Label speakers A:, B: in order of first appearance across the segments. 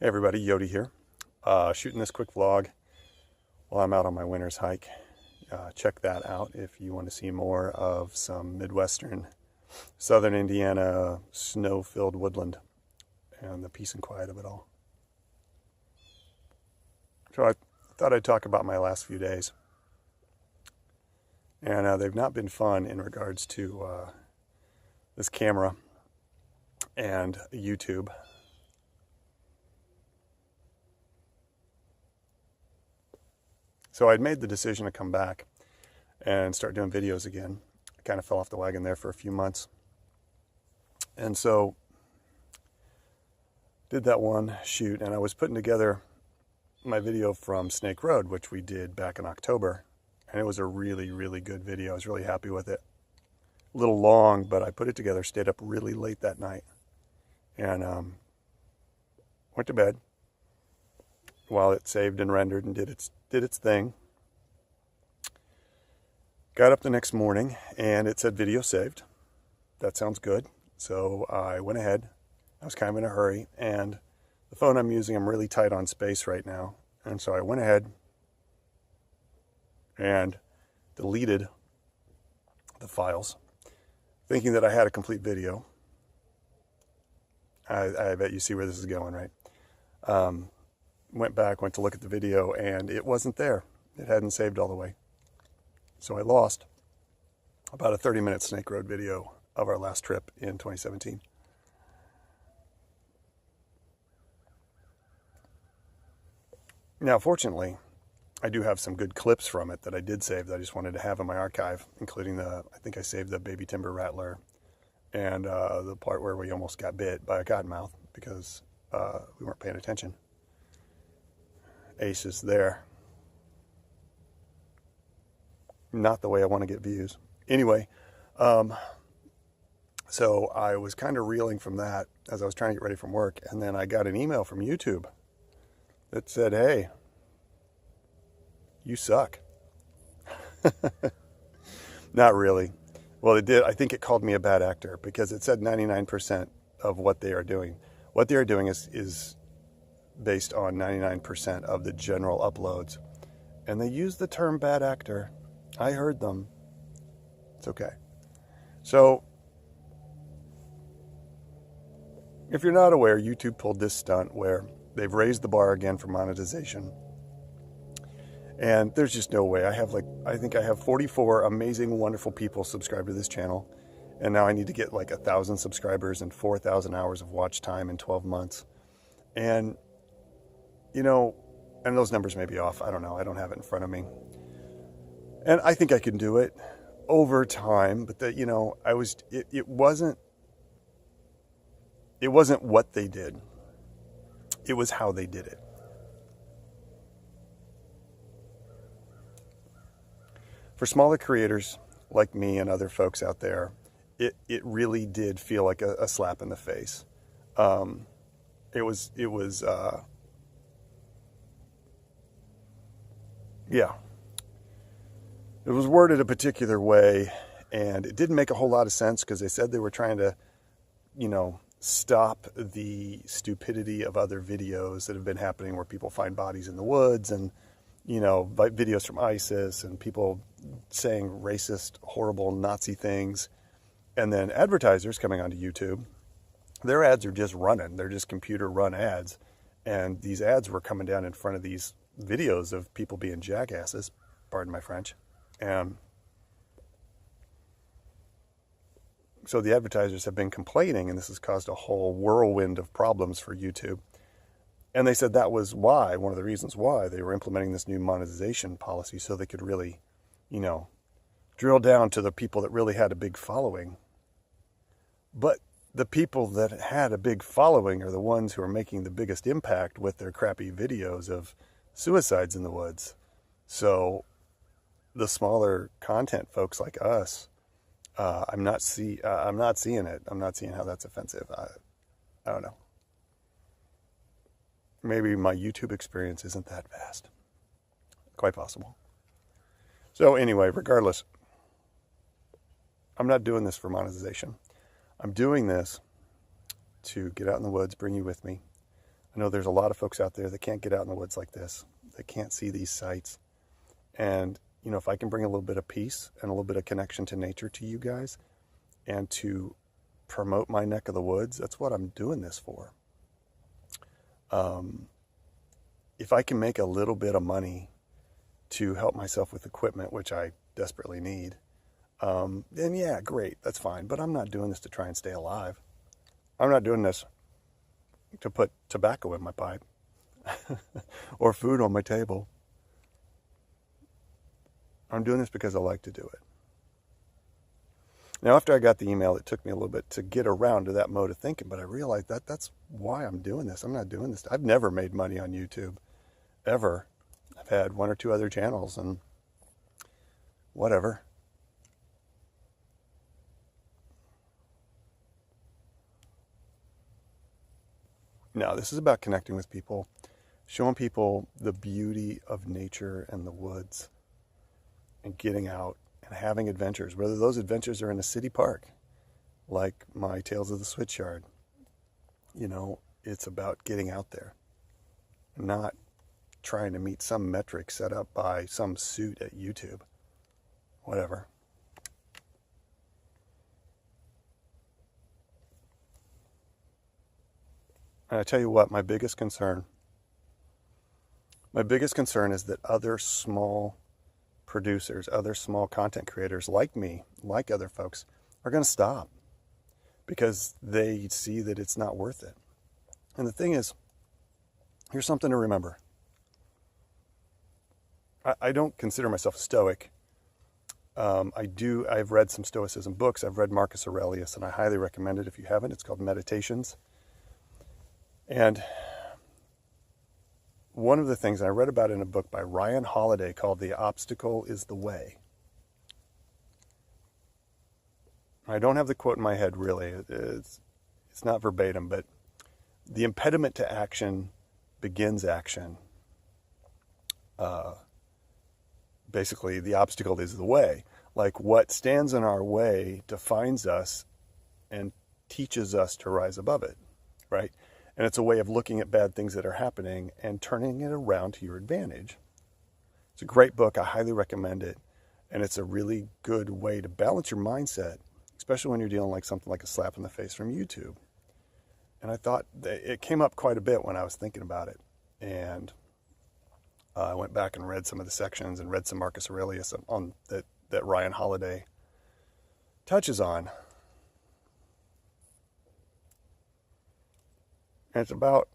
A: Hey everybody, Yodi here. Shooting this quick vlog while I'm out on my winter's hike. Check that out if you want to see more of some Midwestern, Southern Indiana, snow-filled woodland and the peace and quiet of it all. So I thought I'd talk about my last few days. And they've not been fun in regards to this camera and YouTube. So I'd made the decision to come back and start doing videos again. I kind of fell off the wagon there for a few months. And so did that one shoot, and I was putting together my video from Snake Road, which we did back in October. And it was a really, really good video. I was really happy with it. A little long, but I put it together, stayed up really late that night, and went to bed while it saved and rendered and did its thing. Got up the next morning and it said video saved. That sounds good. So I went ahead. I was kind of in a hurry, and the phone I'm using, I'm really tight on space right now. And so I went ahead and deleted the files, thinking that I had a complete video. I bet you see where this is going, right? Went back, went to look at the video, and it wasn't there. It hadn't saved all the way. So I lost about a 30-minute Snake Road video of our last trip in 2017. Now, fortunately, I do have some good clips from it that I did save that I just wanted to have in my archive, including I think I saved the baby timber rattler and the part where we almost got bit by a cottonmouth because we weren't paying attention. Ace is there. Not the way I want to get views. Anyway, so I was kind of reeling from that as I was trying to get ready from work, and then I got an email from YouTube that said, "Hey, you suck." Not really. Well, it did. I think it called me a bad actor because it said 99% of what they are doing. What they are doing is based on 99% of the general uploads. And they use the term bad actor. I heard them. It's okay. So, if you're not aware, YouTube pulled this stunt where they've raised the bar again for monetization. And there's just no way. I think I have 44 amazing, wonderful people subscribed to this channel. And now I need to get like 1,000 subscribers and 4,000 hours of watch time in 12 months. And you know, and those numbers may be off. I don't know. I don't have it in front of me. And I think I can do it over time, but that, it wasn't what they did. It was how they did it. For smaller creators like me and other folks out there, it really did feel like a slap in the face. Yeah, it was worded a particular way, and it didn't make a whole lot of sense because they said they were trying to, stop the stupidity of other videos that have been happening where people find bodies in the woods and, videos from ISIS and people saying racist, horrible Nazi things. And then advertisers coming onto YouTube, their ads are just running. They're just computer run ads. And these ads were coming down in front of these videos of people being jackasses, pardon my French. And so the advertisers have been complaining, and this has caused a whole whirlwind of problems for YouTube. And they said that was why, one of the reasons why they were implementing this new monetization policy, so they could really, drill down to the people that really had a big following. But the people that had a big following are the ones who are making the biggest impact with their crappy videos of suicides in the woods. So the smaller content folks like us, I'm not seeing it. I'm not seeing how that's offensive. I don't know. Maybe my YouTube experience isn't that vast. Quite possible. So anyway, regardless, I'm not doing this for monetization. I'm doing this to get out in the woods, bring you with me, I know there's a lot of folks out there that can't get out in the woods like this. They can't see these sights. And, you know, if I can bring a little bit of peace and a little bit of connection to nature to you guys and to promote my neck of the woods, that's what I'm doing this for. If I can make a little bit of money to help myself with equipment, which I desperately need, then yeah, great, that's fine. But I'm not doing this to try and stay alive. I'm not doing this to put tobacco in my pipe or food on my table. I'm doing this because I like to do it. Now, after I got the email, it took me a little bit to get around to that mode of thinking, but I realized that that's why I'm doing this. I'm not doing this. I've never made money on YouTube, ever. I've had one or two other channels and whatever. No, this is about connecting with people, showing people the beauty of nature and the woods, and getting out and having adventures, whether those adventures are in a city park, like my Tales of the Switchyard. You know, it's about getting out there, not trying to meet some metric set up by some suit at YouTube. Whatever. And I tell you what, my biggest concern is that other small producers, other small content creators like me, like other folks, are going to stop because they see that it's not worth it. And the thing is, here's something to remember. I don't consider myself a stoic. I've read some Stoicism books. I've read Marcus Aurelius, and I highly recommend it if you haven't. It's called Meditations. And one of the things I read about in a book by Ryan Holiday called The Obstacle is the Way. I don't have the quote in my head really. It's not verbatim, but the impediment to action begins action. Basically, the obstacle is the way. Like what stands in our way defines us and teaches us to rise above it, right? And it's a way of looking at bad things that are happening and turning it around to your advantage. It's a great book. I highly recommend it. And it's a really good way to balance your mindset, especially when you're dealing like something like a slap in the face from YouTube. And I thought that it came up quite a bit when I was thinking about it. And I went back and read some of the sections and read some Marcus Aurelius on that Ryan Holiday touches on. And it's about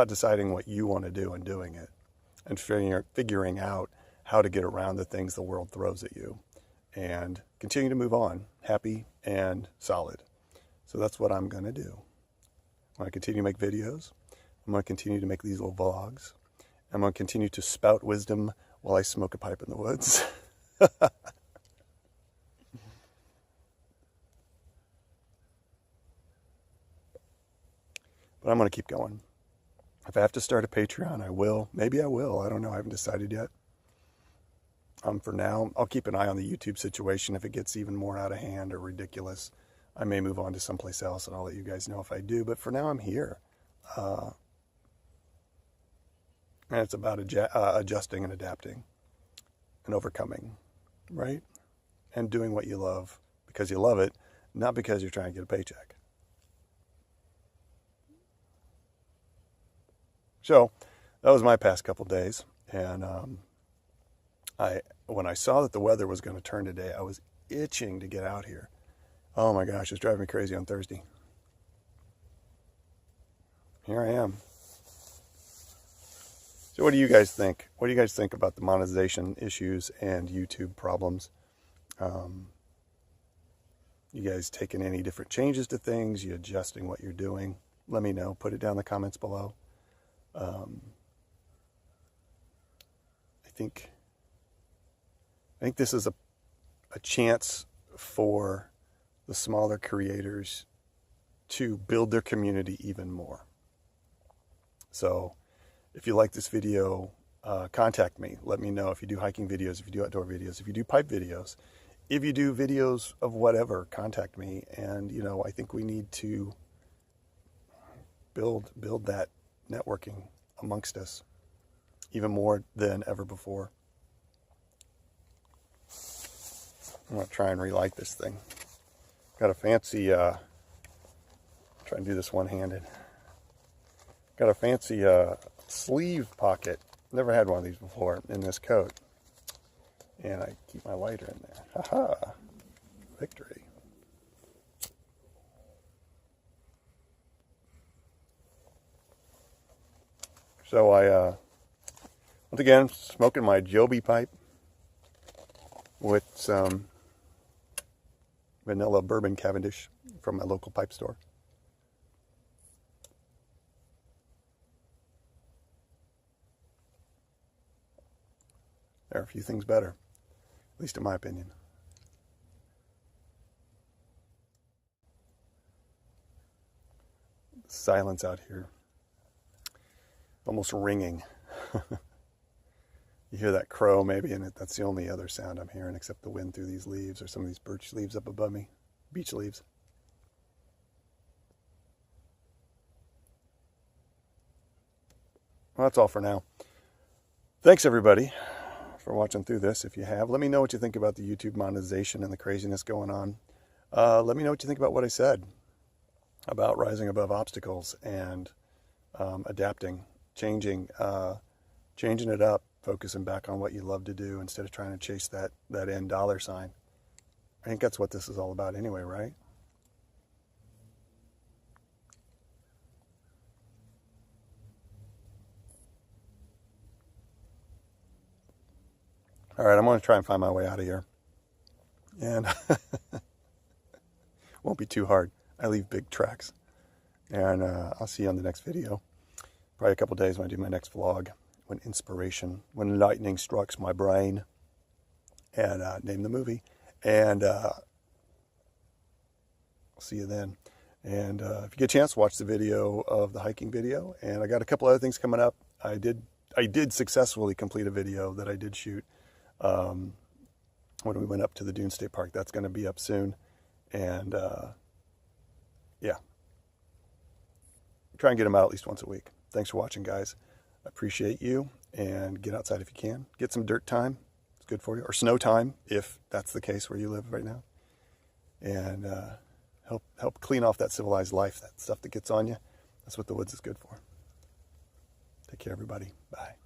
A: deciding what you want to do and doing it, and figuring out how to get around the things the world throws at you and continue to move on, happy and solid. So that's what I'm going to do. I'm going to continue to make videos. I'm going to continue to make these little vlogs. I'm going to continue to spout wisdom while I smoke a pipe in the woods. But I'm going to keep going. If I have to start a Patreon, I will. Maybe I will. I don't know. I haven't decided yet. For now, I'll keep an eye on the YouTube situation. If it gets even more out of hand or ridiculous, I may move on to someplace else, and I'll let you guys know if I do. But for now, I'm here. And it's about adjusting and adapting and overcoming, right? And doing what you love because you love it, not because you're trying to get a paycheck. So that was my past couple days. And when I saw that the weather was going to turn today, I was itching to get out here. Oh my gosh, it's driving me crazy on Thursday. Here I am. So what do you guys think? What do you guys think about the monetization issues and YouTube problems? You guys taking any different changes to things? You adjusting what you're doing? Let me know. Put it down in the comments below. I think this is a chance for the smaller creators to build their community even more. So if you like this video, contact me. Let me know if you do hiking videos, if you do outdoor videos, if you do pipe videos, if you do videos of whatever, contact me. And, you know, I think we need to build that networking amongst us even more than ever before. I'm going to try and relight this thing. Got a fancy, try and do this one-handed. Got a fancy sleeve pocket. Never had one of these before in this coat. And I keep my lighter in there. Haha, victory. So I, once again, smoking my Joby pipe with some vanilla bourbon Cavendish from my local pipe store. There are a few things better, at least in my opinion. Silence out here, almost ringing. You hear that crow maybe, and that's the only other sound I'm hearing except the wind through these leaves or some of these birch leaves up above me, beech leaves. Well, that's all for now. Thanks everybody for watching through this. If you have, let me know what you think about the YouTube monetization and the craziness going on. Let me know what you think about what I said about rising above obstacles and adapting, changing it up, focusing back on what you love to do instead of trying to chase that end dollar sign. I think that's what this is all about anyway, right? All right, I'm going to try and find my way out of here. And won't be too hard. I leave big tracks. And I'll see you on the next video. Probably a couple days when I do my next vlog. When lightning strikes my brain. And name the movie. And I'll see you then. And if you get a chance, watch the video of the hiking video. And I got a couple other things coming up. I did successfully complete a video that I did shoot when we went up to the Dune State Park. That's going to be up soon. And yeah, try and get them out at least once a week. Thanks for watching, guys. I appreciate you. And get outside if you can. Get some dirt time. It's good for you. Or snow time, if that's the case where you live right now. And help clean off that civilized life, that stuff that gets on you. That's what the woods is good for. Take care, everybody. Bye.